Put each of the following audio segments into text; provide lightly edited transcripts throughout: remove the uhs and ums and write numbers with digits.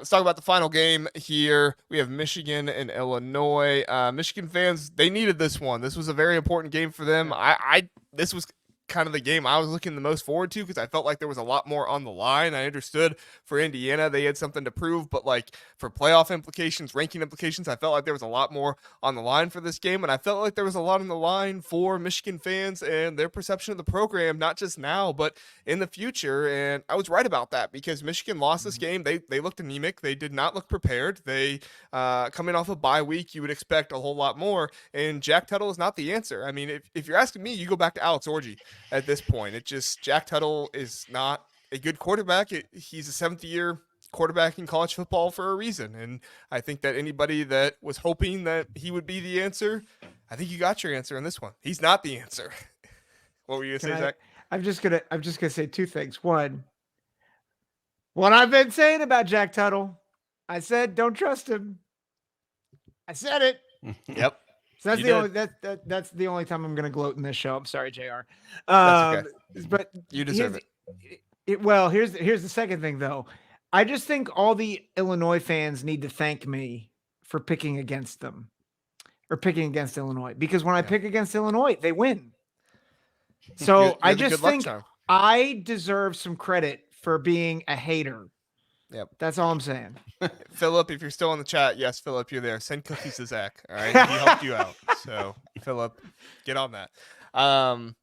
let's talk about the final game here. We have Michigan and Illinois. Michigan fans, they needed this one. This was a very important game for them. Yeah. This was kind of the game I was looking the most forward to because I felt like there was a lot more on the line. I understood for Indiana they had something to prove, but like for playoff implications, ranking implications, I felt like there was a lot more on the line for this game, and I felt like there was a lot on the line for Michigan fans and their perception of the program, not just now, but in the future. And I was right about that because Michigan lost this game. They looked anemic. They did not look prepared. They coming off a bye week, you would expect a whole lot more. And Jack Tuttle is not the answer. I mean, if you're asking me, you go back to Alex Orji at this point. It just Jack Tuttle is not a good quarterback. He's a seventh year quarterback in college football for a reason. And I think that anybody that was hoping that he would be the answer, I think you got your answer in this one. He's not the answer. What were you gonna say, Zach? I'm just gonna say two things. One, what I've been saying about Jack Tuttle, I said don't trust him. I said it. Yep. So that's You the did. only that's the only time I'm going to gloat in this show. I'm sorry, Jr. That's okay. But You deserve here's the second thing though. I just think all the Illinois fans need to thank me for picking against them or picking against Illinois because when I pick against Illinois, they win. So You're I the just good luck think charm. I deserve some credit for being a hater. Yep. That's all I'm saying. Philip, if you're still in the chat, yes, Philip, you're there. Send cookies to Zach. All right. He helped you out. So, Philip, get on that.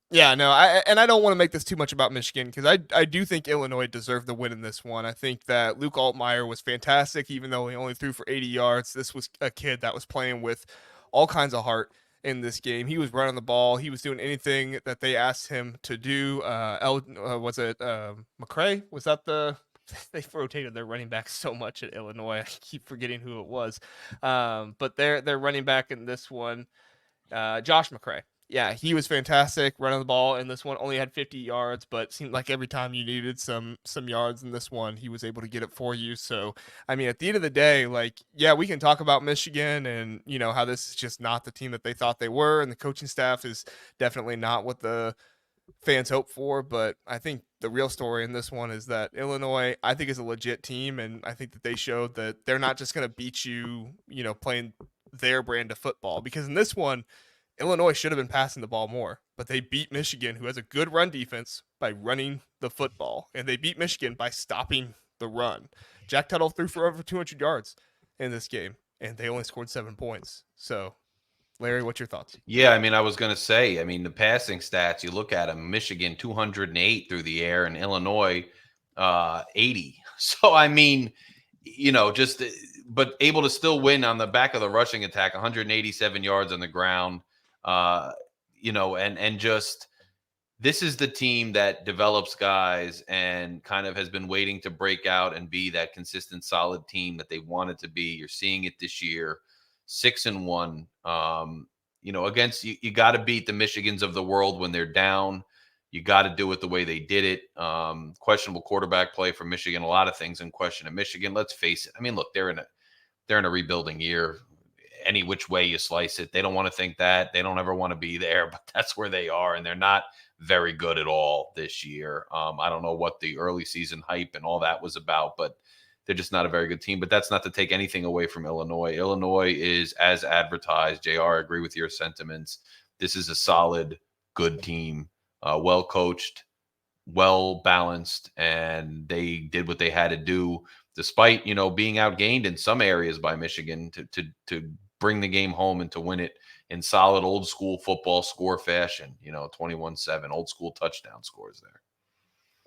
Yeah, no, I don't want to make this too much about Michigan because I do think Illinois deserved the win in this one. I think that Luke Altmaier was fantastic, even though he only threw for 80 yards. This was a kid that was playing with all kinds of heart in this game. He was running the ball. He was doing anything that they asked him to do. Was it McCray? Was that the they've rotated their running back so much at Illinois. I keep forgetting who it was. But their running back in this one, Josh McCray. Yeah, he was fantastic running the ball in this one. Only had 50 yards, but seemed like every time you needed some yards in this one, he was able to get it for you. So, I mean, at the end of the day, like, yeah, we can talk about Michigan and, you know, how this is just not the team that they thought they were, and the coaching staff is definitely not what the fans hope for, but I think the real story in this one is that Illinois, I think, is a legit team, and I think that they showed that they're not just going to beat you, you know, playing their brand of football. Because in this one, Illinois should have been passing the ball more, but they beat Michigan, who has a good run defense, by running the football, and they beat Michigan by stopping the run. Jack Tuttle threw for over 200 yards in this game, and they only scored 7 points. So, Larry, what's your thoughts? Yeah, I mean, I was going to say, I mean, the passing stats, you look at them, Michigan 208 through the air and Illinois 80. So, I mean, you know, just but able to still win on the back of the rushing attack, 187 yards on the ground, you know, and just this is the team that develops guys and kind of has been waiting to break out and be that consistent, solid team that they wanted to be. You're seeing it this year. 6-1. You know, against you got to beat the Michigans of the world when they're down. You got to do it the way they did it. Questionable quarterback play for Michigan. A lot of things in question at Michigan. Let's face it. I mean, look, they're in a rebuilding year. Any which way you slice it, they don't want to think that. They don't ever want to be there, but that's where they are, and they're not very good at all this year. I don't know what the early season hype and all that was about, but they're just not a very good team, but that's not to take anything away from Illinois. Illinois is as advertised. JR, I agree with your sentiments. This is a solid, good team, well coached, well balanced, and they did what they had to do, despite, you know, being outgained in some areas by Michigan to bring the game home and to win it in solid old school football score fashion. You know, 21-7, old school touchdown scores there.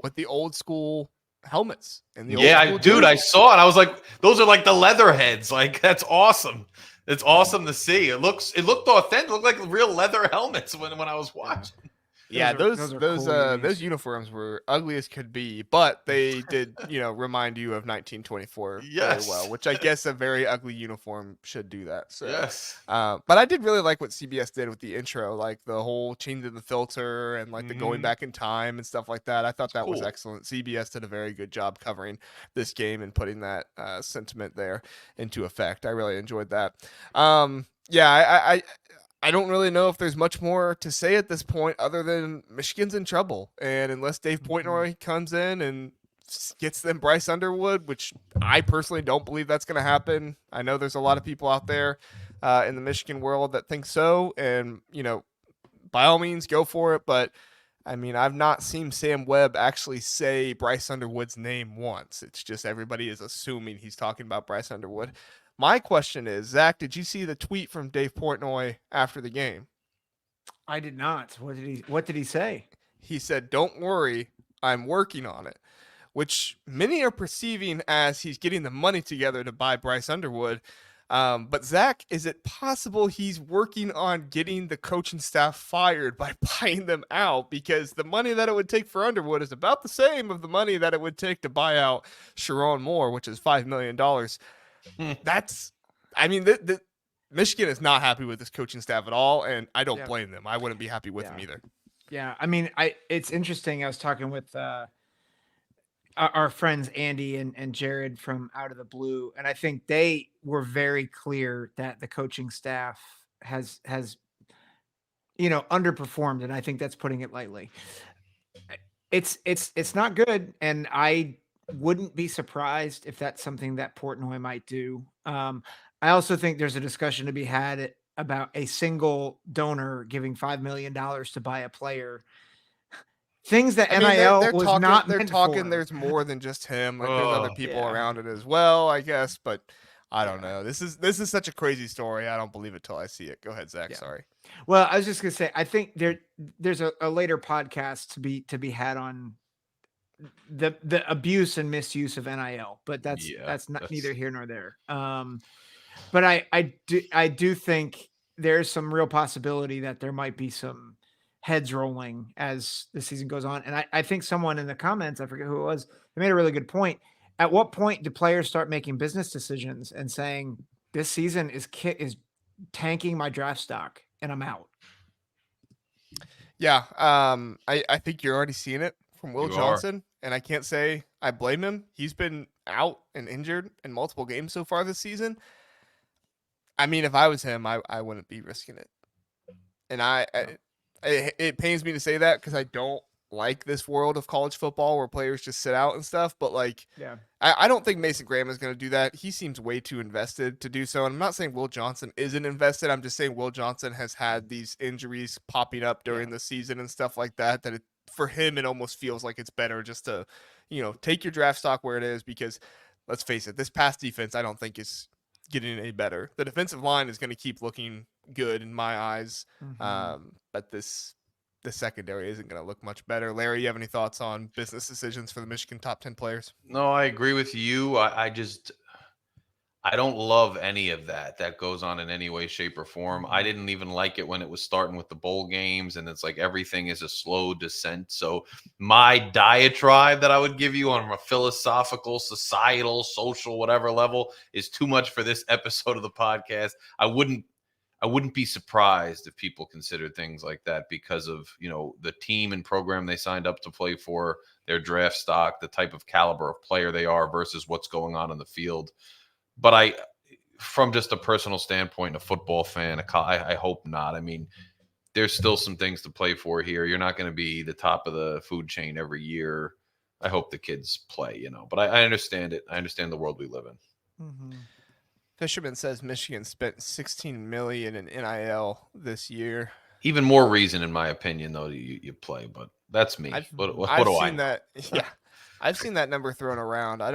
With the old school helmets and the dude, I saw it. I was like, those are like the leather heads. Like, that's awesome. It's awesome to see. It looked authentic. It looked like real leather helmets when I was watching. Yeah, those uniforms were ugly as could be, but they did, you know, remind you of 1924 very well, which I guess a very ugly uniform should do that. So, yes. But I did really like what CBS did with the intro, like the whole changing the filter and like the going back in time and stuff like that. I thought that was excellent. CBS did a very good job covering this game and putting that sentiment there into effect. I really enjoyed that. Yeah, I don't really know if there's much more to say at this point other than Michigan's in trouble. And unless Dave Portnoy comes in and gets them Bryce Underwood, which I personally don't believe that's going to happen. I know there's a lot of people out there in the Michigan world that think so, and by all means, go for it. But I mean, I've not seen Sam Webb actually say Bryce Underwood's name once. It's just everybody is assuming he's talking about Bryce Underwood. My question is, Zach, did you see the tweet from Dave Portnoy after the game? I did not. What did he say? He said, "Don't worry, I'm working on it," which many are perceiving as he's getting the money together to buy Bryce Underwood. But Zach, is it possible he's working on getting the coaching staff fired by buying them out? Because the money that it would take for Underwood is about the same of the money that it would take to buy out Sharon Moore, which is $5 million. The Michigan is not happy with this coaching staff at all, and I don't blame them. I wouldn't be happy with them either. Yeah, I mean, it's interesting. I was talking with our friends Andy and Jared from Out of the Blue, and I think they were very clear that the coaching staff has underperformed, and I think that's putting it lightly. It's not good, and I wouldn't be surprised if that's something that Portnoy might do. I also think there's a discussion to be had about a single donor giving $5 million to buy a player. Things that NIL they're was talking, not they're meant talking. for. There's more than just him. Like there's other people around it as well, I guess. But I don't know. This is such a crazy story. I don't believe it till I see it. Go ahead, Zach. Sorry. Well, I was just gonna say, I think there's a later podcast to be had on the abuse and misuse of NIL, but that's neither here nor there. But I do think there's some real possibility that there might be some heads rolling as the season goes on. And I think someone in the comments, I forget who it was, they made a really good point. At what point do players start making business decisions and saying, this season is tanking my draft stock and I'm out? Yeah. I think you're already seeing it from Will Johnson, and I can't say I blame him. He's been out and injured in multiple games so far this season. I mean, if I was him, I wouldn't be risking it. And it pains me to say that because I don't like this world of college football where players just sit out and stuff. But I don't think Mason Graham is going to do that. He seems way too invested to do so. And I'm not saying Will Johnson isn't invested. I'm just saying Will Johnson has had these injuries popping up during the season and stuff like that. For him, it almost feels like it's better just to, take your draft stock where it is because let's face it, this pass defense I don't think is getting any better. The defensive line is going to keep looking good in my eyes, but the secondary isn't going to look much better. Larry, you have any thoughts on business decisions for the Michigan top 10 players? No, I agree with you. I don't love any of that goes on in any way, shape, or form. I didn't even like it when it was starting with the bowl games, and it's like everything is a slow descent. So my diatribe that I would give you on a philosophical, societal, social, whatever level is too much for this episode of the podcast. I wouldn't be surprised if people considered things like that because of, the team and program they signed up to play for, their draft stock, the type of caliber of player they are versus what's going on in the field. But from just a personal standpoint, a football fan, I hope not. I mean, there's still some things to play for here. You're not going to be the top of the food chain every year. I hope the kids play, but I understand it. I understand the world we live in. Fisherman says Michigan spent $16 million in NIL this year. Even more reason, in my opinion, though, you play. But that's me. What do I know? I've seen that number thrown around. I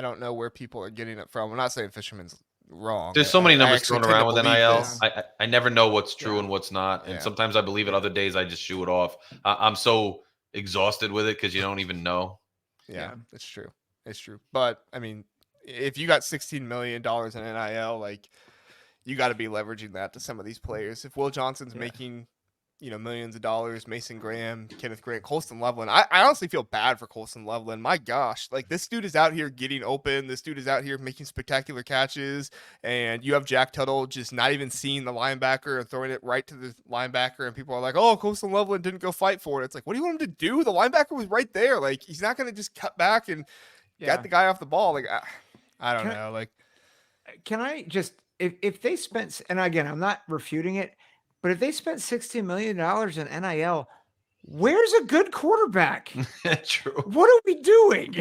don't know where people are getting it from. I'm not saying Fisherman's wrong. There's so many numbers thrown around with NIL. I never know what's true and what's not. And sometimes I believe it. Other days I just shoo it off. I'm so exhausted with it because you don't even know. Yeah, it's true. It's true. But, I mean, if you got $16 million in NIL, you got to be leveraging that to some of these players. If Will Johnson's making millions of dollars, Mason Graham, Kenneth Grant, Colston Loveland. I honestly feel bad for Colston Loveland. My gosh, this dude is out here getting open. This dude is out here making spectacular catches. And you have Jack Tuttle just not even seeing the linebacker and throwing it right to the linebacker. And people are like, oh, Colston Loveland didn't go fight for it. It's like, what do you want him to do? The linebacker was right there. He's not going to just cut back and get the guy off the ball. I don't know. Can I just, if they spent, and again, I'm not refuting it, but if they spent $16 million in NIL, Where's a good quarterback? True. What are we doing?